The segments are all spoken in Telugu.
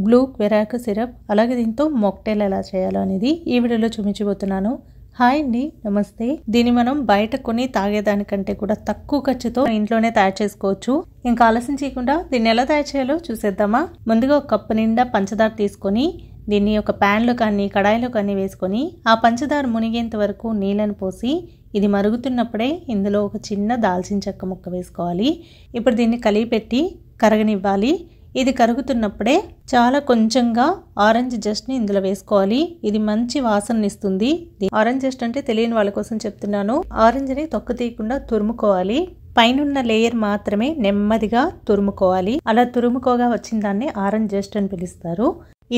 బ్లూ క్వెరాక్ సిరప్ అలాగే దీంతో మాక్టైల్ ఎలా చేయాలో అనేది ఈ వీడియోలో చూపించబోతున్నాను. హాయ్ అండి, నమస్తే. దీన్ని మనం బయట కొని తాగేదానికంటే కూడా తక్కువ ఖర్చుతో ఇంట్లోనే తయారు చేసుకోవచ్చు. ఇంకా ఆలస్యం చేయకుండా దీన్ని ఎలా తయారు చేయాలో చూసేద్దామా. ముందుగా ఒక కప్పు నిండా పంచదార తీసుకొని దీన్ని ఒక ప్యాన్లో కానీ కడాయిలో కానీ వేసుకొని ఆ పంచదార మునిగేంత వరకు నీళ్ళని పోసి ఇది మరుగుతున్నప్పుడే ఇందులో ఒక చిన్న దాల్చిన చెక్క ముక్క వేసుకోవాలి. ఇప్పుడు దీన్ని కలిపెట్టి కరగనివ్వాలి. ఇది కరుగుతున్నప్పుడే చాలా కొంచెంగా ఆరెంజ్ జస్ట్ని ఇందులో వేసుకోవాలి. ఇది మంచి వాసన ఇస్తుంది. ఆరెంజ్ జస్ట్ అంటే తెలియని వాళ్ళ కోసం చెప్తున్నాను. ఆరెంజ్ని తొక్క తీయకుండా తురుముకోవాలి. పైనున్న లేయర్ మాత్రమే నెమ్మదిగా తురుముకోవాలి. అలా తురుముకోగా వచ్చిన దాన్ని ఆరెంజ్ జస్ట్ అని పిలుస్తారు.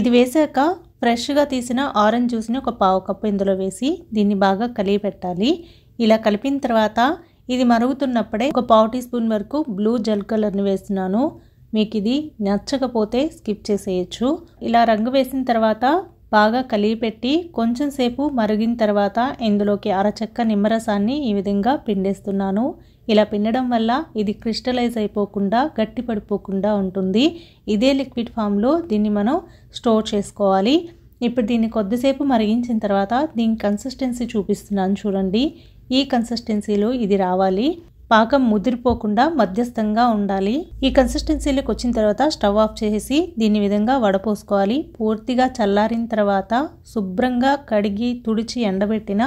ఇది వేసాక ఫ్రెష్గా తీసిన ఆరెంజ్ జ్యూస్ని ఒక పావు కప్పు ఇందులో వేసి దీన్ని బాగా కలిపి పెట్టాలి. ఇలా కలిపిన తర్వాత ఇది మరుగుతున్నప్పుడే ఒక పావు టీ స్పూన్ వరకు బ్లూ జెల్ కలర్ని వేస్తున్నాను. మీకు ఇది నచ్చకపోతే స్కిప్ చేసేయచ్చు. ఇలా రంగు వేసిన తర్వాత బాగా కలిపెట్టి కొంచెం సేపు మరిగిన తర్వాత ఇందులోకి అరచెక్క నిమ్మరసాన్ని ఈ విధంగా పిండేస్తున్నాను. ఇలా పిండడం వల్ల ఇది క్రిస్టలైజ్ అయిపోకుండా గట్టి పడిపోకుండా ఉంటుంది. ఇదే లిక్విడ్ ఫామ్లో దీన్ని మనం స్టోర్ చేసుకోవాలి. ఇప్పుడు దీన్ని కొద్దిసేపు మరిగించిన తర్వాత దీని కన్సిస్టెన్సీ చూపిస్తున్నాను చూడండి. ఈ కన్సిస్టెన్సీలో ఇది రావాలి. పాకం ముదిరిపోకుండా మధ్యస్థంగా ఉండాలి. ఈ కన్సిస్టెన్సీలోకి వచ్చిన తర్వాత స్టవ్ ఆఫ్ చేసి దీని విధంగా వడపోసుకోవాలి. పూర్తిగా చల్లారిన తర్వాత శుభ్రంగా కడిగి తుడిచి ఎండబెట్టిన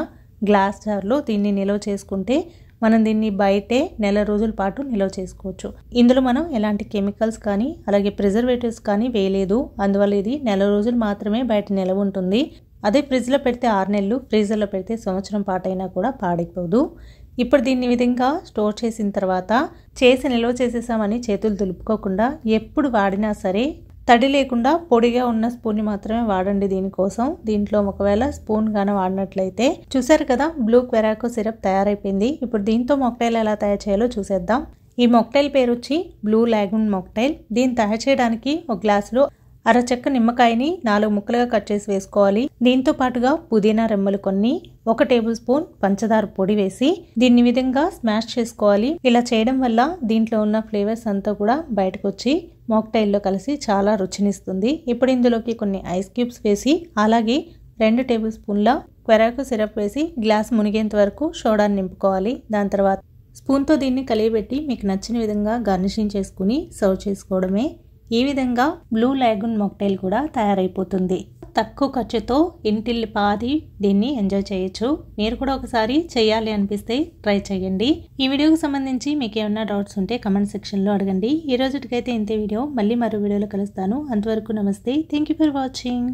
గ్లాస్ జార్లో దీన్ని నిల్వ చేసుకుంటే మనం దీన్ని బయటే నెల రోజుల పాటు నిల్వ చేసుకోవచ్చు. ఇందులో మనం ఎలాంటి కెమికల్స్ కానీ అలాగే ప్రిజర్వేటివ్స్ కానీ వేయలేదు. అందువల్ల ఇది నెల రోజులు మాత్రమే బయట నిల్వ ఉంటుంది. అదే ఫ్రిడ్జ్లో పెడితే 6 నెలలు, ఫ్రీజర్లో పెడితే సంవత్సరం పాటైనా కూడా పాడైపోదు. ఇప్పుడు దీన్ని విధంగా స్టోర్ చేసిన తర్వాత నిల్వ చేసేసామని చేతులు దులుపుకోకుండా ఎప్పుడు వాడినా సరే తడి లేకుండా పొడిగా ఉన్న స్పూన్ని మాత్రమే వాడండి. దీనికోసం దీంట్లో ఒకవేళ స్పూన్ గాన వాడినట్లయితే చూసారు కదా, బ్లూ క్వెరాక్ సిరప్ తయారైపోయింది. ఇప్పుడు దీంతో మాక్టైల్ ఎలా తయారు చేయాలో చూసేద్దాం. ఈ మాక్టైల్ పేరు వచ్చి బ్లూ లాగూన్ మాక్టైల్. దీన్ని తయారు చేయడానికి ఒక గ్లాసులో అరచెక్క నిమ్మకాయని 4 ముక్కలుగా కట్ చేసి వేసుకోవాలి. దీంతో పాటుగా పుదీనా రెమ్మలు కొన్ని, 1 టేబుల్ స్పూన్ పంచదార పొడి వేసి దీన్ని విధంగా స్మాష్ చేసుకోవాలి. ఇలా చేయడం వల్ల దీంట్లో ఉన్న ఫ్లేవర్స్ అంతా కూడా బయటకు వచ్చి మాక్టైల్లో కలిసి చాలా రుచినిస్తుంది. ఇప్పుడు ఇందులోకి కొన్ని ఐస్ క్యూబ్స్ వేసి అలాగే 2 టేబుల్ స్పూన్ల క్వెరాక్ సిరప్ వేసి గ్లాస్ మునిగేంత వరకు సోడాని నింపుకోవాలి. దాని తర్వాత స్పూన్తో దీన్ని కలియబెట్టి మీకు నచ్చిన విధంగా గార్నిషింగ్ చేసుకుని సర్వ్ చేసుకోవడమే. ఈ విధంగా బ్లూ లాగూన్ మాక్టైల్ కూడా తయారైపోతుంది. తక్కువ ఖర్చుతో ఇంటిల్లిపాది దీన్ని ఎంజాయ్ చేయొచ్చు. మీరు కూడా ఒకసారి చేయాలి అనిపిస్తే ట్రై చేయండి. ఈ వీడియోకి సంబంధించి మీకు ఏమైనా డౌట్స్ ఉంటే కమెంట్ సెక్షన్లో అడగండి. ఈ రోజుకైతే ఇంతే వీడియో. మళ్ళీ మరో వీడియోలో కలుస్తాను. అంతవరకు నమస్తే. Thank you for watching.